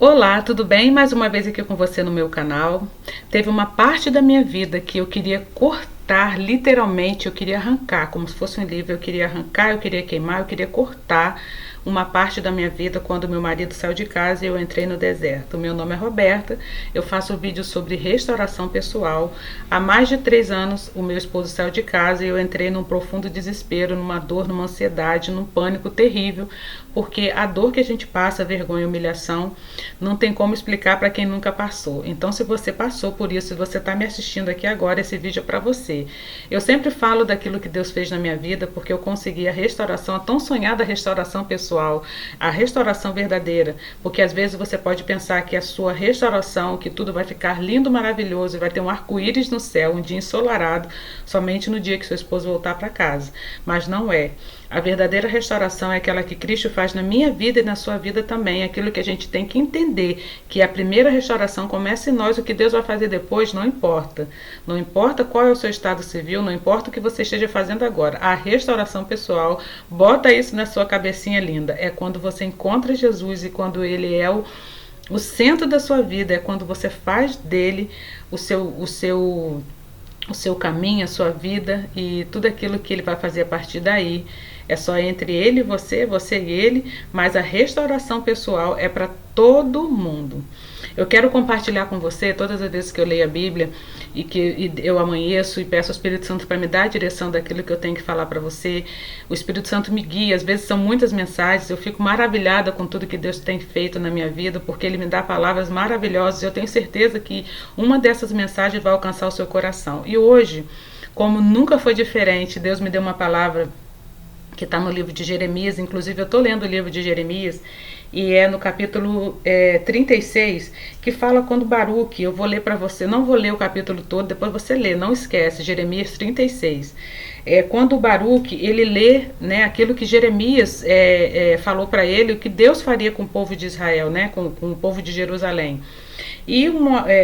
Olá, tudo bem? Mais uma vez aqui com você no meu canal. Teve uma parte da minha vida que eu queria cortar, literalmente, eu queria arrancar, como se fosse um livro, eu queria arrancar, eu queria queimar, eu queria cortar uma parte da minha vida quando meu marido saiu de casa e eu entrei no deserto. Meu nome é Roberta, eu faço vídeo sobre restauração pessoal. Há mais de 3 anos o meu esposo saiu de casa e eu entrei num profundo desespero, numa dor, numa ansiedade, num pânico terrível, porque a dor que a gente passa, vergonha, humilhação, não tem como explicar para quem nunca passou. Então, se você passou por isso, se você está me assistindo aqui agora, esse vídeo é para você. Eu sempre falo daquilo que Deus fez na minha vida, porque eu consegui a restauração, a tão sonhada restauração pessoal, a restauração verdadeira, porque às vezes você pode pensar que a sua restauração, que tudo vai ficar lindo, maravilhoso, e vai ter um arco-íris no céu, um dia ensolarado, somente no dia que seu esposo voltar para casa. Mas não é. A verdadeira restauração é aquela que Cristo faz na minha vida e na sua vida também. Aquilo que a gente tem que entender, que a primeira restauração começa em nós, o que Deus vai fazer depois não importa. Não importa qual é o seu estado civil, não importa o que você esteja fazendo agora. A restauração pessoal, bota isso na sua cabecinha linda. É quando você encontra Jesus e quando Ele é o centro da sua vida, é quando você faz dele o seu caminho, a sua vida e tudo aquilo que Ele vai fazer a partir daí. É só entre ele e você e ele, mas a restauração pessoal é para todo mundo. Eu quero compartilhar com você todas as vezes que eu leio a Bíblia e eu amanheço e peço ao Espírito Santo para me dar a direção daquilo que eu tenho que falar para você. O Espírito Santo me guia, às vezes são muitas mensagens, eu fico maravilhada com tudo que Deus tem feito na minha vida, porque Ele me dá palavras maravilhosas e eu tenho certeza que uma dessas mensagens vai alcançar o seu coração. E hoje, como nunca foi diferente, Deus me deu uma palavra que está no livro de Jeremias. Inclusive eu estou lendo o livro de Jeremias e é no capítulo 36 que fala quando Baruque, eu vou ler para você, não vou ler o capítulo todo, depois você lê, não esquece, Jeremias 36. Quando Baruque, ele lê, né, aquilo que Jeremias falou para ele, o que Deus faria com o povo de Israel, né, com o povo de Jerusalém. E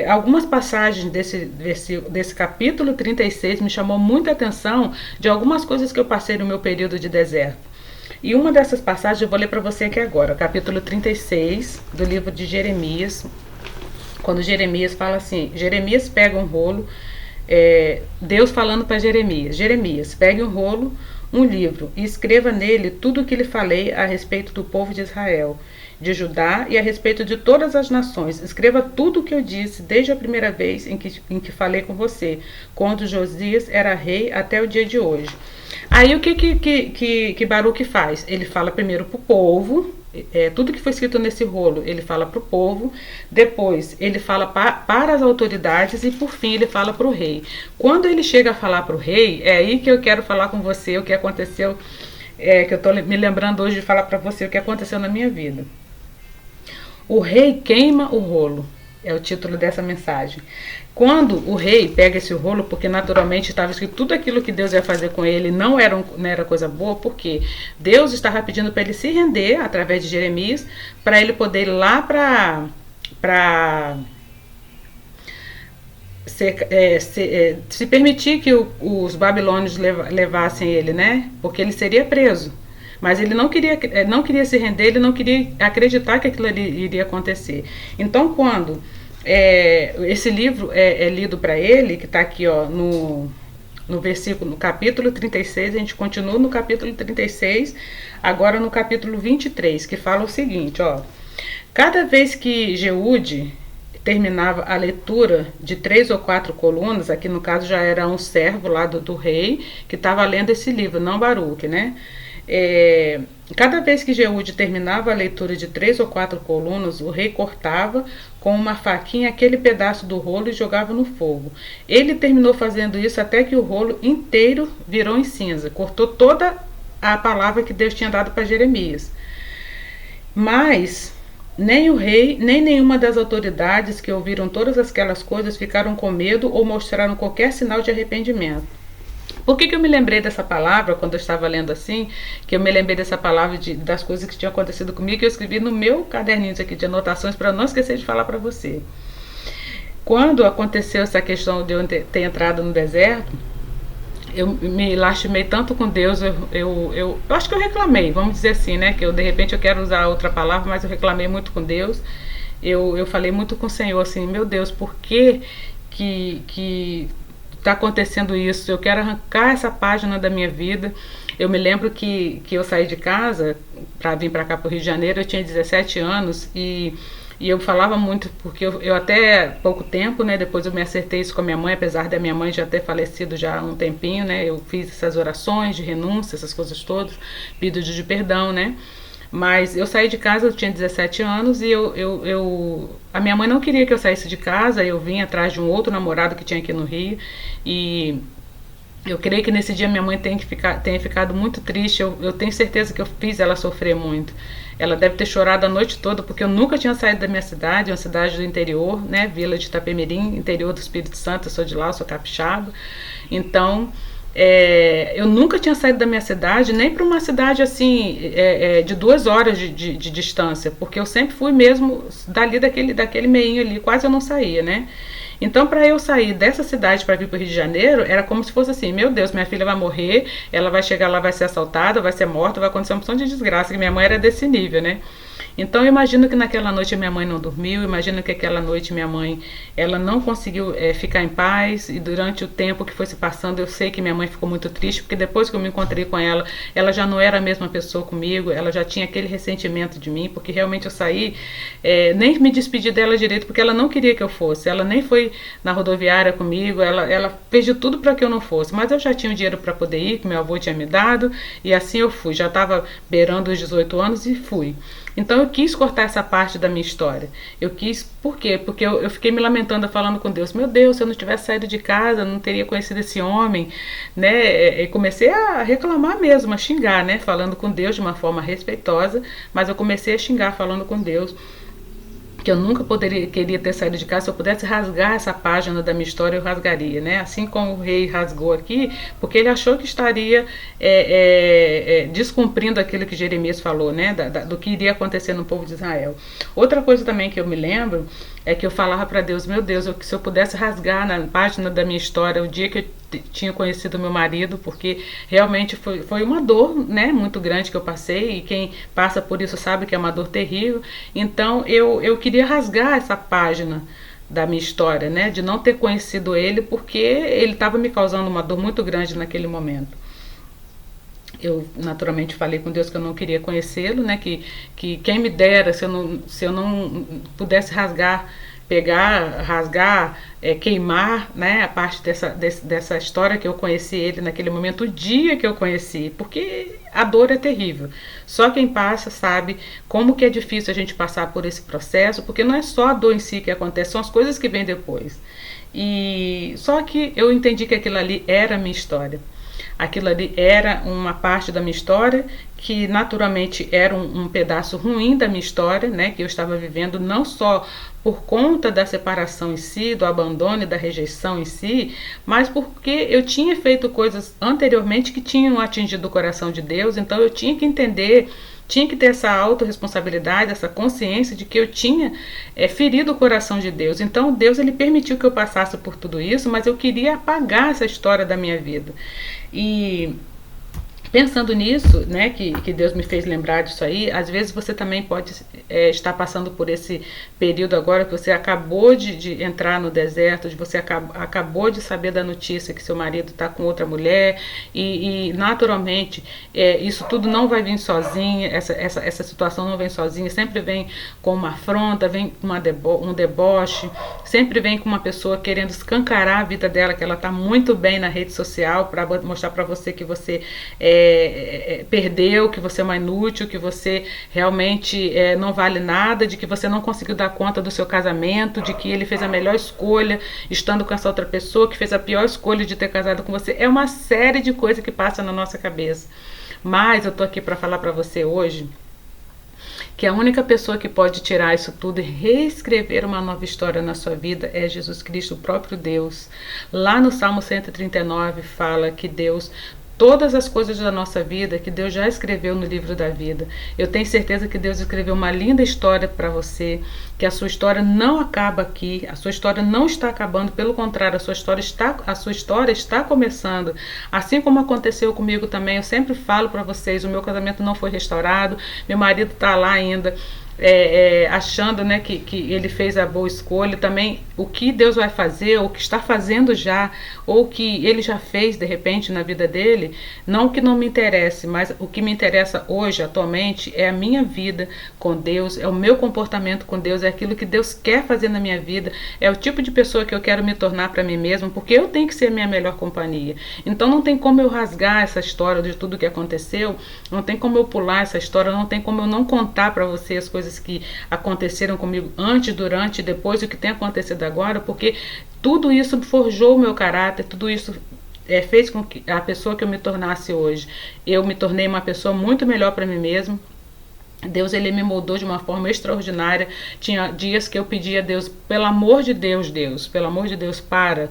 algumas passagens desse capítulo 36 me chamou muita atenção de algumas coisas que eu passei no meu período de deserto. E uma dessas passagens eu vou ler para você aqui agora, capítulo 36 do livro de Jeremias, quando Jeremias fala assim, Jeremias pega um rolo, Deus falando para Jeremias, Jeremias, pegue um rolo, um livro, e escreva nele tudo o que lhe falei a respeito do povo de Israel, de Judá e a respeito de todas as nações. Escreva tudo o que eu disse desde a primeira vez em que falei com você, quando Josias era rei até o dia de hoje. Aí o que Baruque faz? Ele fala primeiro para o povo, tudo que foi escrito nesse rolo, ele fala para o povo, depois ele fala para as autoridades e por fim ele fala para o rei. Quando ele chega a falar para o rei, é aí que eu quero falar com você o que aconteceu, que eu estou me lembrando hoje de falar para você o que aconteceu na minha vida. O rei queima o rolo, é o título dessa mensagem. Quando o rei pega esse rolo, porque naturalmente estava escrito tudo aquilo que Deus ia fazer com ele, não era coisa boa, porque Deus estava pedindo para ele se render através de Jeremias, para ele poder ir lá para se permitir que os babilônios levassem ele, né? Porque ele seria preso. Mas ele não queria se render, ele não queria acreditar que aquilo ali iria acontecer. Então, quando esse livro é lido para ele, que está aqui ó, no versículo, no capítulo 36, a gente continua no capítulo 36, agora no capítulo 23, que fala o seguinte, ó. Cada vez que Jeude terminava a leitura de 3 ou 4 colunas, aqui no caso já era um servo lá do rei, que estava lendo esse livro, não Baruque, né? Cada vez que Jeude terminava a leitura de 3 ou 4 colunas, o rei cortava com uma faquinha aquele pedaço do rolo e jogava no fogo. Ele terminou fazendo isso até que o rolo inteiro virou em cinza, cortou toda a palavra que Deus tinha dado para Jeremias. Mas nem o rei, nem nenhuma das autoridades que ouviram todas aquelas coisas ficaram com medo ou mostraram qualquer sinal de arrependimento. Por que eu me lembrei dessa palavra quando eu estava lendo assim? Que eu me lembrei dessa palavra das coisas que tinham acontecido comigo, que eu escrevi no meu caderninho aqui de anotações para não esquecer de falar para você. Quando aconteceu essa questão de eu ter entrado no deserto, eu me lastimei tanto com Deus, eu acho que eu reclamei, vamos dizer assim, né? Que de repente eu quero usar outra palavra, mas eu reclamei muito com Deus. eu falei muito com o Senhor assim, meu Deus, por que está acontecendo isso? Eu quero arrancar essa página da minha vida. Eu me lembro que eu saí de casa para vir para cá para o Rio de Janeiro, eu tinha 17 anos e eu falava muito, porque eu até pouco tempo, né, depois eu me acertei isso com a minha mãe, apesar da minha mãe já ter falecido já há um tempinho, né, eu fiz essas orações de renúncia, essas coisas todas, pedidos de perdão, né, mas eu saí de casa, eu tinha 17 anos e a minha mãe não queria que eu saísse de casa, eu vim atrás de um outro namorado que tinha aqui no Rio e eu creio que nesse dia minha mãe tenha ficado muito triste. Eu tenho certeza que eu fiz ela sofrer muito. Ela deve ter chorado a noite toda, porque eu nunca tinha saído da minha cidade, uma cidade do interior, né? Vila de Itapemirim, interior do Espírito Santo. Eu sou de lá, eu sou capixaba. Então, eu nunca tinha saído da minha cidade, nem para uma cidade assim, de 2 horas de distância, porque eu sempre fui mesmo dali daquele meinho ali, quase eu não saía, né? Então, para eu sair dessa cidade para vir para o Rio de Janeiro, era como se fosse assim: meu Deus, minha filha vai morrer, ela vai chegar lá, vai ser assaltada, vai ser morta, vai acontecer uma opção de desgraça, que minha mãe era desse nível, né? Então, eu imagino que naquela noite minha mãe não dormiu, imagino que aquela noite minha mãe, ela não conseguiu ficar em paz, e durante o tempo que foi se passando, eu sei que minha mãe ficou muito triste, porque depois que eu me encontrei com ela já não era a mesma pessoa comigo, ela já tinha aquele ressentimento de mim, porque realmente eu saí, nem me despedi dela direito, porque ela não queria que eu fosse, ela nem foi na rodoviária comigo, ela fez de tudo para que eu não fosse, mas eu já tinha o dinheiro para poder ir, que meu avô tinha me dado, e assim eu fui, já estava beirando os 18 anos e fui. Então eu quis cortar essa parte da minha história. Eu quis, por quê? Porque eu fiquei me lamentando, falando com Deus: meu Deus, se eu não tivesse saído de casa, não teria conhecido esse homem, né? E comecei a reclamar mesmo, a xingar, né? Falando com Deus de uma forma respeitosa, mas eu comecei a xingar falando com Deus, que eu nunca queria ter saído de casa. Se eu pudesse rasgar essa página da minha história, eu rasgaria, né? Assim como o rei rasgou aqui, porque ele achou que estaria descumprindo aquilo que Jeremias falou, né? Do que iria acontecer no povo de Israel. Outra coisa também que eu me lembro é que eu falava para Deus: meu Deus, se eu pudesse rasgar na página da minha história o dia que eu tinha conhecido meu marido, porque realmente foi uma dor, né, muito grande que eu passei, e quem passa por isso sabe que é uma dor terrível. Então eu queria rasgar essa página da minha história, né, de não ter conhecido ele, porque ele estava me causando uma dor muito grande naquele momento. Eu naturalmente falei com Deus que eu não queria conhecê-lo, né? Que quem me dera se eu não pudesse rasgar, queimar, né? A parte dessa história que eu conheci ele naquele momento, o dia que eu conheci, porque a dor é terrível. Só quem passa sabe como que é difícil a gente passar por esse processo, porque não é só a dor em si que acontece, são as coisas que vêm depois. E só que eu entendi que aquilo ali era a minha história. Aquilo ali era uma parte da minha história, que naturalmente era um pedaço ruim da minha história, né, que eu estava vivendo, não só por conta da separação em si, do abandono e da rejeição em si, mas porque eu tinha feito coisas anteriormente que tinham atingido o coração de Deus. Então eu tinha que entender, tinha que ter essa autorresponsabilidade, essa consciência de que eu tinha ferido o coração de Deus. Então Deus, ele permitiu que eu passasse por tudo isso, mas eu queria apagar essa história da minha vida. E pensando nisso, né, que Deus me fez lembrar disso aí, às vezes você também pode estar passando por esse período agora, que você acabou de entrar no deserto, você acabou de saber da notícia que seu marido está com outra mulher, e naturalmente isso tudo não vai vir sozinho, essa situação não vem sozinha, sempre vem com uma afronta, vem com um deboche, sempre vem com uma pessoa querendo escancarar a vida dela, que ela está muito bem na rede social, para mostrar para você que você perdeu, que você é uma inútil, que você realmente não vale nada, de que você não conseguiu dar conta do seu casamento, de que ele fez a melhor escolha estando com essa outra pessoa, que fez a pior escolha de ter casado com você. É uma série de coisas que passa na nossa cabeça. Mas eu tô aqui para falar para você hoje que a única pessoa que pode tirar isso tudo e reescrever uma nova história na sua vida é Jesus Cristo, o próprio Deus. Lá no Salmo 139 fala que Deus, todas as coisas da nossa vida, que Deus já escreveu no livro da vida. Eu tenho certeza que Deus escreveu uma linda história para você, que a sua história não acaba aqui, a sua história não está acabando, pelo contrário, a sua história está começando. Assim como aconteceu comigo também, eu sempre falo para vocês, o meu casamento não foi restaurado, meu marido está lá ainda achando, né, que ele fez a boa escolha. Também o que Deus vai fazer, ou o que está fazendo já, ou o que ele já fez de repente na vida dele, não que não me interesse, mas o que me interessa hoje, atualmente, é a minha vida com Deus, é o meu comportamento com Deus, é aquilo que Deus quer fazer na minha vida, é o tipo de pessoa que eu quero me tornar para mim mesmo, porque eu tenho que ser a minha melhor companhia. Então não tem como eu rasgar essa história de tudo que aconteceu, não tem como eu pular essa história, não tem como eu não contar para você as coisas que aconteceram comigo antes, durante e depois, o que tem acontecido agora, porque tudo isso forjou o meu caráter, tudo isso fez com que a pessoa que eu me tornasse hoje. Eu me tornei uma pessoa muito melhor para mim mesmo. Deus, ele me moldou de uma forma extraordinária. Tinha dias que eu pedia a Deus, pelo amor de Deus, Deus, pelo amor de Deus, para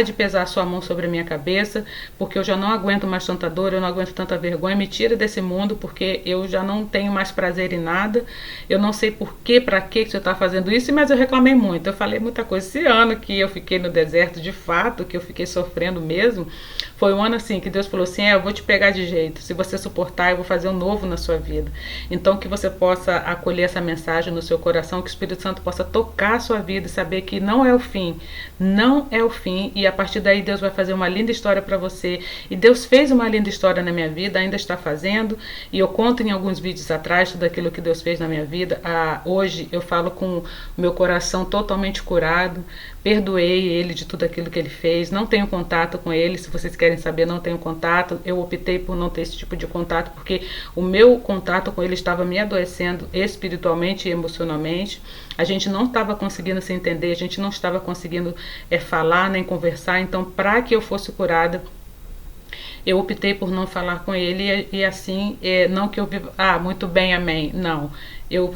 de pesar a sua mão sobre a minha cabeça, porque eu já não aguento mais tanta dor, eu não aguento tanta vergonha, me tira desse mundo, porque eu já não tenho mais prazer em nada, eu não sei por que, para que você está fazendo isso, mas eu reclamei muito, eu falei muita coisa. Esse ano que eu fiquei no deserto, de fato, que eu fiquei sofrendo mesmo, foi um ano assim, que Deus falou assim, eu vou te pegar de jeito, se você suportar, eu vou fazer um novo na sua vida. Então que você possa acolher essa mensagem no seu coração, que o Espírito Santo possa tocar a sua vida e saber que não é o fim, não é o fim, e a partir daí Deus vai fazer uma linda história para você. E Deus fez uma linda história na minha vida, ainda está fazendo, e eu conto em alguns vídeos atrás tudo aquilo que Deus fez na minha vida. Hoje eu falo com o meu coração totalmente curado, perdoei ele de tudo aquilo que ele fez, não tenho contato com ele, se vocês querem saber, não tenho contato. Eu optei por não ter esse tipo de contato, porque o meu contato com ele estava me adoecendo espiritualmente e emocionalmente. A gente não estava conseguindo se entender, a gente não estava conseguindo falar nem conversar. Então, para que eu fosse curada, eu optei por não falar com ele, e assim, não que eu viva, muito bem, amém, não. Eu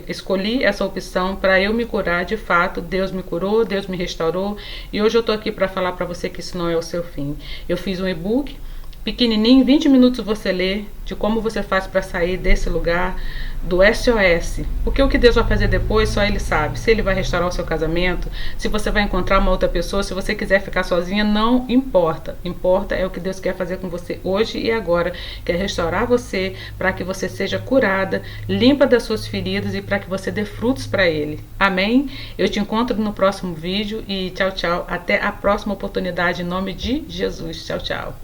escolhi essa opção para eu me curar de fato. Deus me curou, Deus me restaurou, e hoje eu estou aqui para falar para você que isso não é o seu fim. Eu fiz um e-book pequenininho, 20 minutos você lê, de como você faz para sair desse lugar do SOS. Porque o que Deus vai fazer depois, só Ele sabe. Se Ele vai restaurar o seu casamento, se você vai encontrar uma outra pessoa, se você quiser ficar sozinha, não importa. Importa é o que Deus quer fazer com você hoje e agora. Quer restaurar você para que você seja curada, limpa das suas feridas, e para que você dê frutos para Ele. Amém? Eu te encontro no próximo vídeo e tchau, tchau. Até a próxima oportunidade em nome de Jesus. Tchau, tchau.